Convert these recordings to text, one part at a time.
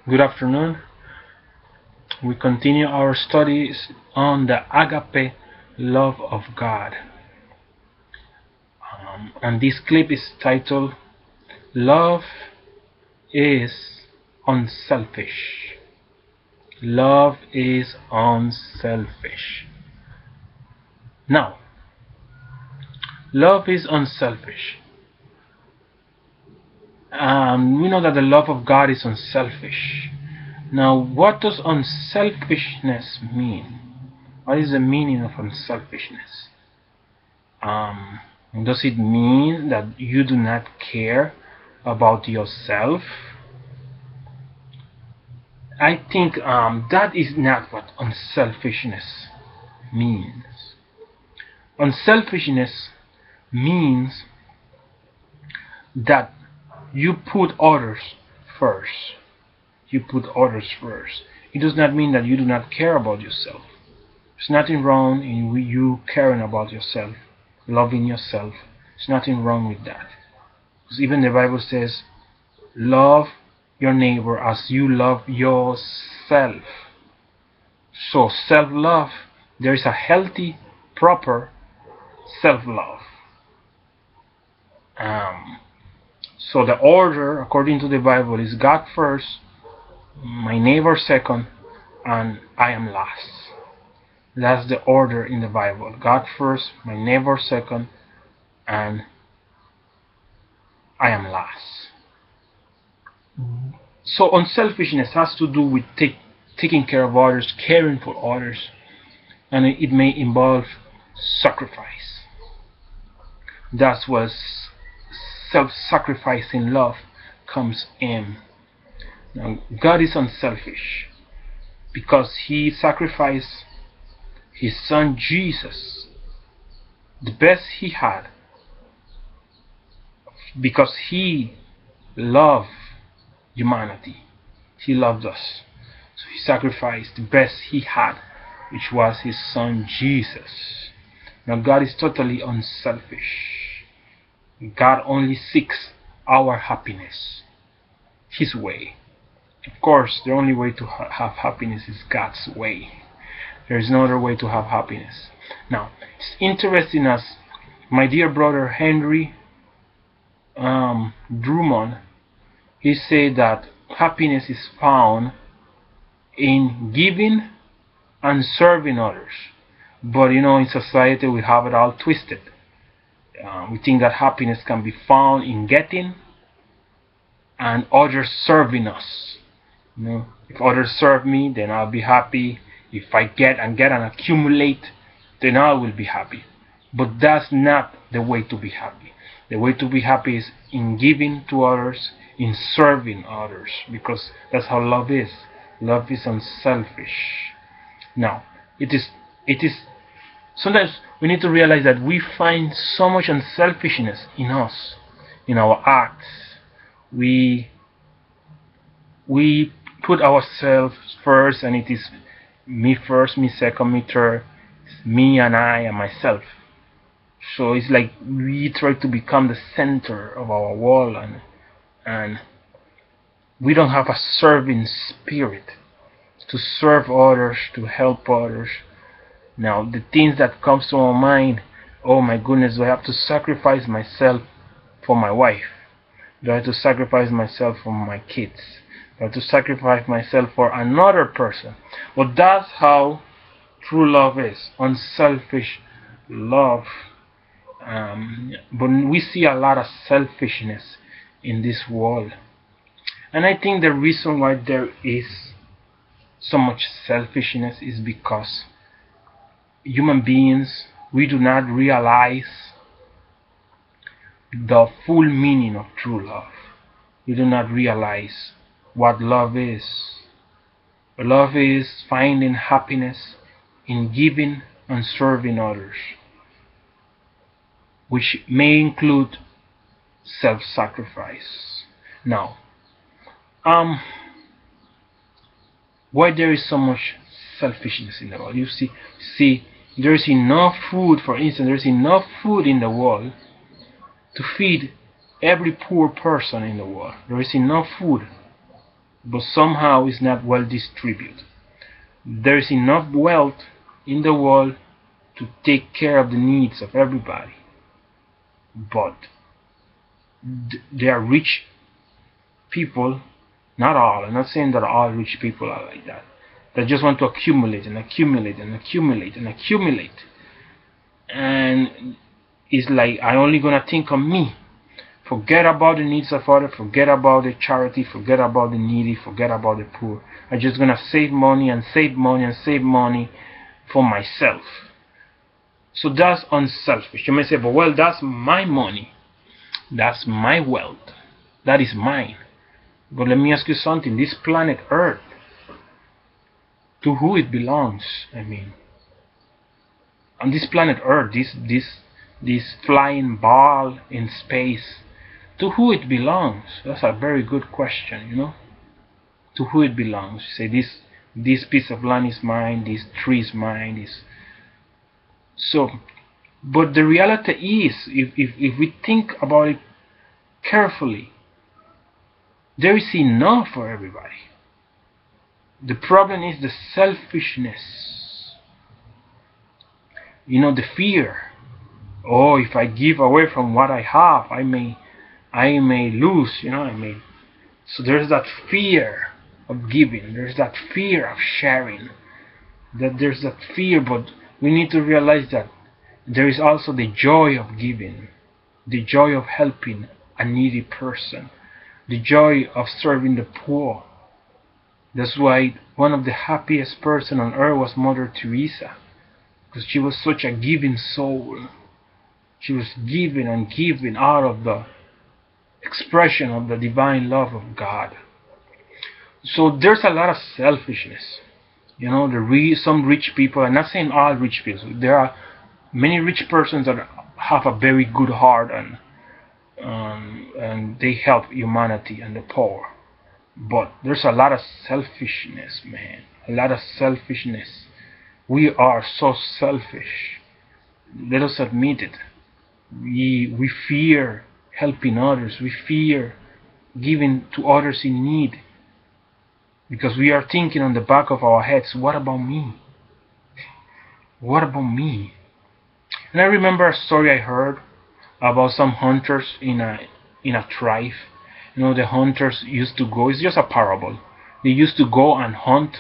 Good afternoon. We continue our studies on the agape love of God. And this clip is titled Love is Unselfish. Love is unselfish. Now, love is unselfish. We know that the love of God is unselfish. Now, what does unselfishness mean? What is the meaning of unselfishness? Does it mean that you do not care about yourself? I think that is not what unselfishness means. Unselfishness means that you put others first. You put others first. It does not mean that you do not care about yourself. There's nothing wrong in you caring about yourself, loving yourself. There's nothing wrong with that. Because even the Bible says, love your neighbor as you love yourself. So self-love, there is a healthy, proper self-love. So the order, according to the Bible, is God first, my neighbor second, and I am last. That's the order in the Bible. God first, my neighbor second, and I am last. So unselfishness has to do with taking care of others, caring for others, and it may involve sacrifice. That's where self-sacrificing love comes in. Now, God is unselfish because He sacrificed His Son Jesus, the best He had, because He loved humanity. He loved us. So He sacrificed the best He had, which was His Son Jesus. Now God is totally unselfish. God only seeks our happiness, His way. Of course, the only way to have happiness is God's way. There is no other way to have happiness. Now, it's interesting as my dear brother Henry Drummond, he said that happiness is found in giving and serving others. But in society we have it all twisted. We think that happiness can be found in getting and others serving us. If others serve me, then I'll be happy. If I get and accumulate, then I will be happy. But that's not the way to be happy. The way to be happy is in giving to others, in serving others, because that's how love is. Love is unselfish. Now, it is sometimes we need to realize that we find so much unselfishness in us, in our acts. We put ourselves first, and it is me first, me second, me third, it's me and I and myself. So it's like we try to become the center of our world, and we don't have a serving spirit to serve others, to help others. Now the things that comes to our mind, oh my goodness, do I have to sacrifice myself for my wife? Do I have to sacrifice myself for my kids? Do I have to sacrifice myself for another person? But that's how true love is, unselfish love. But we see a lot of selfishness in this world. And I think the reason why there is so much selfishness is because human beings, we do not realize the full meaning of true love. We do not realize what love is. Love is finding happiness in giving and serving others, which may include self-sacrifice. Now, why there is so much selfishness in the world? You see, there is enough food. For instance, there is enough food in the world to feed every poor person in the world. There is enough food. but somehow it's not well distributed. There's enough wealth in the world to take care of the needs of everybody, but there are rich people, not all, I'm not saying that all rich people are like that, that just want to accumulate and accumulate and accumulate and accumulate. And it's like, I only gonna think of me. Forget about the needs of others, forget about the charity, forget about the needy, forget about the poor. I'm just gonna save money and save money and save money for myself. So that's unselfish. You may say, but well, that's my money. That's my wealth. That is mine. But let me ask you something. This planet Earth, to who it belongs? I mean, on this planet Earth, this flying ball in space, to who it belongs? That's a very good question, you know. To who it belongs? You say this piece of land is mine, this tree is mine, this. So, but the reality is, if we think about it carefully, there is enough for everybody. The problem is the selfishness. You know, the fear. Oh, if I give away from what I have, I may lose. You know, I may. So there's that fear of giving. There's that fear of sharing. There's that fear, but we need to realize that there is also the joy of giving, the joy of helping a needy person, the joy of serving the poor. That's why one of the happiest person on earth was Mother Teresa, because she was such a giving soul. She was giving and giving out of the expression of the divine love of God. So there's a lot of selfishness. You know, some rich people, I'm not saying all rich people, there are many rich persons that have a very good heart and they help humanity and the poor. But there's a lot of selfishness, man. A lot of selfishness. We are so selfish. Let us admit it. We fear helping others. We fear giving to others in need. Because we are thinking on the back of our heads, what about me? What about me? And I remember a story I heard about some hunters in a tribe. You know, the hunters used to go, it's just a parable. They used to go and hunt,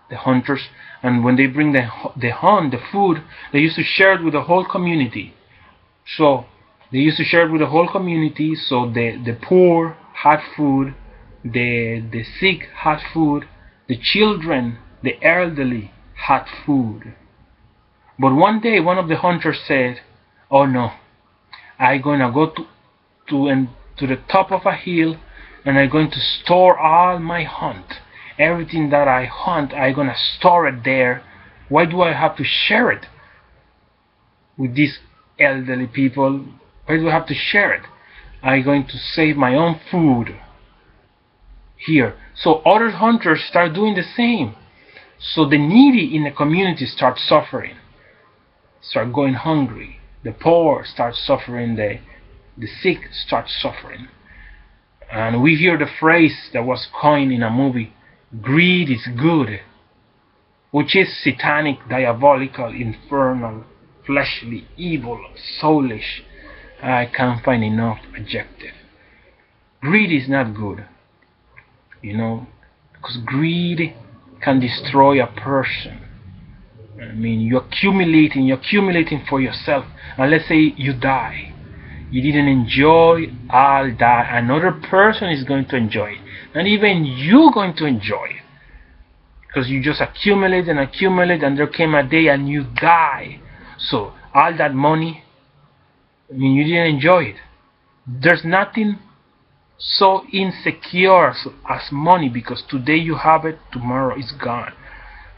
the hunters, and when they bring the food, they used to share it with the whole community. So they used to share it with the whole community, so the poor had food, the sick had food, the children, the elderly had food. But one day one of the hunters said, oh no, I'm gonna go to the top of a hill and I'm going to store all my hunt. Everything that I hunt, I'm gonna store it there. Why do I have to share it with these elderly people? Why do I have to share it? I'm going to save my own food here. So other hunters start doing the same. So the needy in the community start suffering, start going hungry. The poor start suffering, the sick start suffering. And we hear the phrase that was coined in a movie, greed is good, which is satanic, diabolical, infernal, fleshly, evil, soulish. I can't find enough adjective. Greed is not good, you know, because greed can destroy a person. I mean, you're accumulating for yourself, and let's say you die. You didn't enjoy all that. Another person is going to enjoy it, and even you're going to enjoy it, because you just accumulate, and there came a day and you die. So all that money, I mean, you didn't enjoy it. There's nothing so insecure as money, because today you have it, tomorrow it's gone.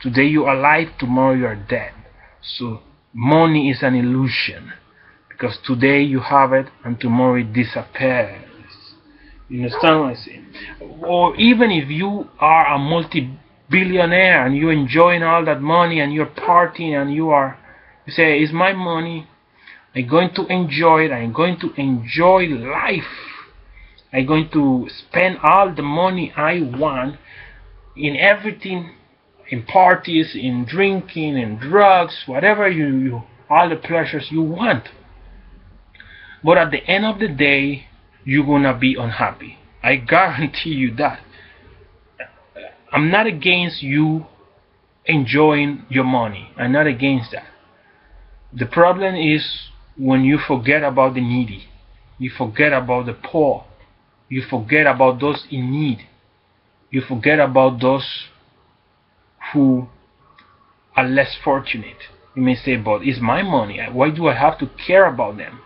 Today you're alive, tomorrow you're dead. So money is an illusion, because today you have it and tomorrow it disappears. You understand what I say? Or even if you are a multi-billionaire and you're enjoying all that money and you're partying and you say, it's my money, I'm going to enjoy it, I'm going to enjoy life. I'm going to spend all the money I want in everything, in parties, in drinking, in drugs, whatever all the pleasures you want. But at the end of the day, you're gonna be unhappy. I guarantee you that. I'm not against you enjoying your money. I'm not against that. The problem is when you forget about the needy. You forget about the poor. You forget about those in need. You forget about those who are less fortunate. You may say, but it's my money. Why do I have to care about them?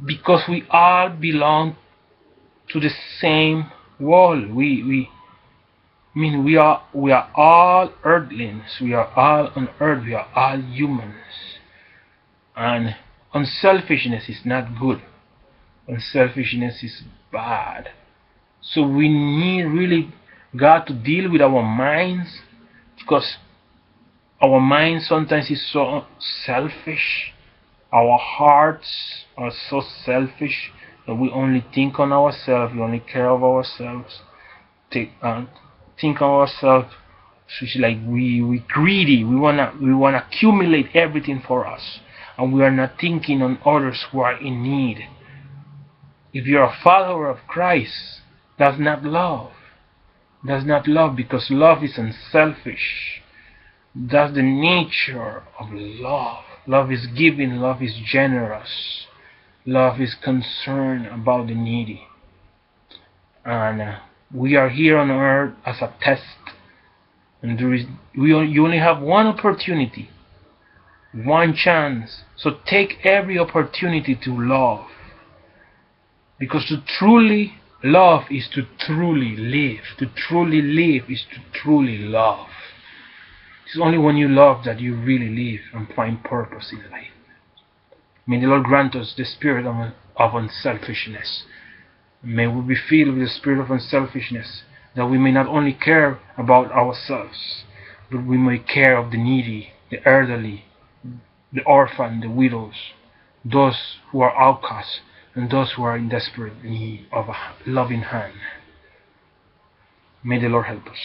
Because we all belong to the same world. We are all earthlings. We are all on earth. We are all humans. And unselfishness is not good. Unselfishness is bad. So we need really God to deal with our minds, because our mind sometimes is so selfish. Our hearts are so selfish that we only think on ourselves. We only care of ourselves. Think of ourselves. So it's like we greedy. We wanna accumulate everything for us, and we are not thinking on others who are in need. If you're a follower of Christ, that's not love. That's not love, because love is unselfish. That's the nature of love. Love is giving, love is generous. Love is concerned about the needy. And we are here on earth as a test. And you only have one opportunity, one chance. So take every opportunity to love. Because to truly love is to truly live. To truly live is to truly love. It's only when you love that you really live and find purpose in life. May the Lord grant us the spirit of unselfishness. May we be filled with the spirit of unselfishness, that we may not only care about ourselves, but we may care of the needy, the elderly, the orphan, the widows, those who are outcasts, and those who are in desperate need of a loving hand. May the Lord help us.